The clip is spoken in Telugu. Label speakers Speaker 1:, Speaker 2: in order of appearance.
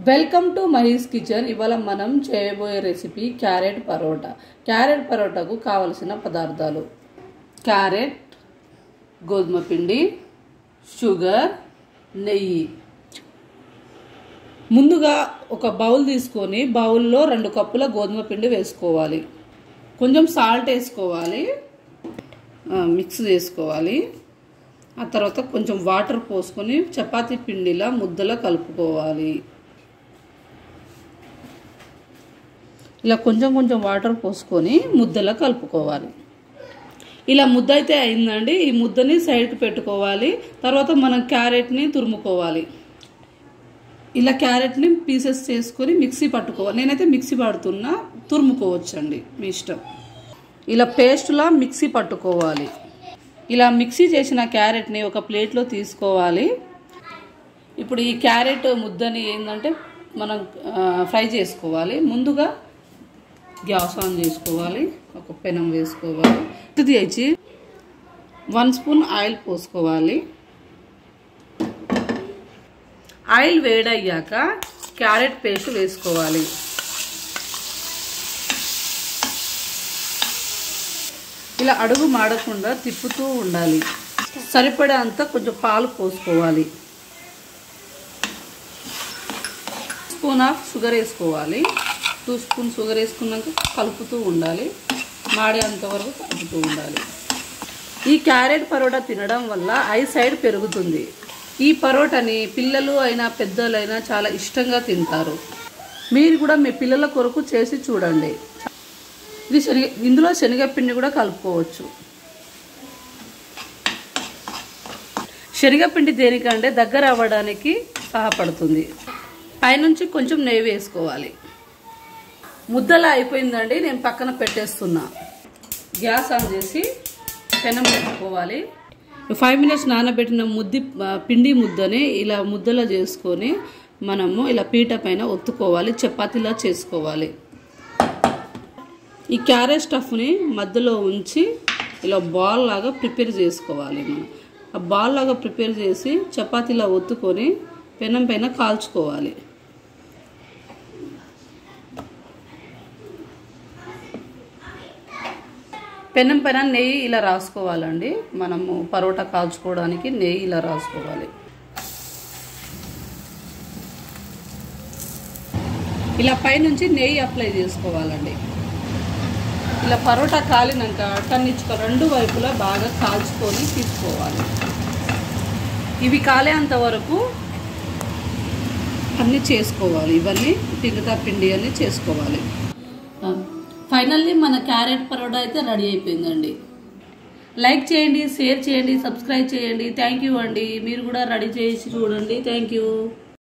Speaker 1: Welcome to Mahi's kitchen. ఇవాళ మనం చేయబోయే రెసిపీ క్యారెట్ పరోటా. క్యారెట్ పరోటాకు కావలసిన పదార్థాలు: క్యారెట్, గోధుమ పిండి, షుగర్, నెయ్యి. ముందుగా ఒక బౌల్ తీసుకొని బౌల్లో 2 కప్పుల గోధుమ పిండి వేసుకోవాలి. కొంచెం సాల్ట్ వేసుకోవాలి, మిక్స్ చేసుకోవాలి. ఆ తర్వాత కొంచెం వాటర్ పోసుకొని చపాతీ పిండిలా ముద్దలా కలుపుకోవాలి. ఇలా కొంచెం కొంచెం వాటర్ పోసుకొని ముద్దలా కలుపుకోవాలి. ఇలా ముద్ద అయితే అయిందండి. ఈ ముద్దని సైడ్కి పెట్టుకోవాలి. తర్వాత మనం క్యారెట్ని తురుముకోవాలి. ఇలా క్యారెట్ని పీసెస్ చేసుకొని మిక్సీ పట్టుకోవాలి. నేనైతే మిక్సీ పడుతున్నా, తురుముకోవచ్చండి మీ ఇష్టం. ఇలా పేస్ట్లా మిక్సీ పట్టుకోవాలి. ఇలా మిక్సీ చేసిన క్యారెట్ని ఒక ప్లేట్లో తీసుకోవాలి. ఇప్పుడు ఈ క్యారెట్ ముద్దని ఏంటంటే మనం ఫ్రై చేసుకోవాలి. ముందుగా గ్యాస్ ఆన్ చేసుకోవాలి. ఒక పెనం వేసుకోవాలి. ఇది వచ్చి 1 స్పూన్ ఆయిల్ పోసుకోవాలి. ఆయిల్ వేడయ్యాక క్యారెట్ పేస్ట్ వేసుకోవాలి. ఇలా అడుగు మాడకుండా తిప్పుతూ ఉండాలి. సరిపడే అంత కొంచెం పాలు పోసుకోవాలి. 1 స్పూన్ ఆఫ్ షుగర్ వేసుకోవాలి. 2 స్పూన్ షుగర్ వేసుకున్నాక కలుపుతూ ఉండాలి. మాడేంత వరకు కలుపుతూ ఉండాలి. ఈ క్యారెట్ పరోటా తినడం వల్ల ఐసైట్ పెరుగుతుంది. ఈ పరోటాని పిల్లలు అయినా పెద్దలైనా చాలా ఇష్టంగా తింటారు. మీరు కూడా మీ పిల్లల కొరకు చేసి చూడండి. ఇందులో శనగపిండి కూడా కలుపుకోవచ్చు. శనగపిండి దేనికంటే దగ్గర అవ్వడానికి సహాయపడుతుంది. పైనుంచి కొంచెం నెయ్యి వేసుకోవాలి. ముద్దలా అయిపోయిందండి. నేను పక్కన పెట్టేస్తున్నా. గ్యాస్ ఆన్ చేసి పెనం పెట్టుకోవాలి. 5 మినిట్స్ నానబెట్టిన పిండి ముద్దని ఇలా ముద్దలా చేసుకొని మనము ఇలా పీట పైన ఒత్తుకోవాలి. చపాతీలా చేసుకోవాలి. ఈ క్యారెట్ స్టఫ్ని మధ్యలో ఉంచి ఇలా బాల్ లాగా ప్రిపేర్ చేసుకోవాలి. మనం ఆ బాల్ లాగా ప్రిపేర్ చేసి చపాతీలా ఒత్తుకొని పెనం పైన కాల్చుకోవాలి. పెనం పైన నెయ్యి ఇలా రాసుకోవాలండి. మనము పరోటా కాల్చుకోవడానికి నెయ్యి ఇలా రాసుకోవాలి. ఇలా పైనుంచి నెయ్యి అప్లై చేసుకోవాలండి. ఇలా పరోటా కాలినాక కన్నిచ్చుకో 2 వైపులా బాగా కాల్చుకొని తీసుకోవాలి. ఇవి కాలేంత వరకు అన్నీ చేసుకోవాలి. ఇవన్నీ మిగతా పిండి అన్నీ చేసుకోవాలి. ఫైనల్లీ మన క్యారెట్ పరోటా అయితే రెడీ అయిపోయిందండి. లైక్ చేయండి, షేర్ చేయండి, సబ్స్క్రైబ్ చేయండి. థ్యాంక్ యూ అండి. మీరు కూడా రెడీ చేసి చూడండి. Thank you.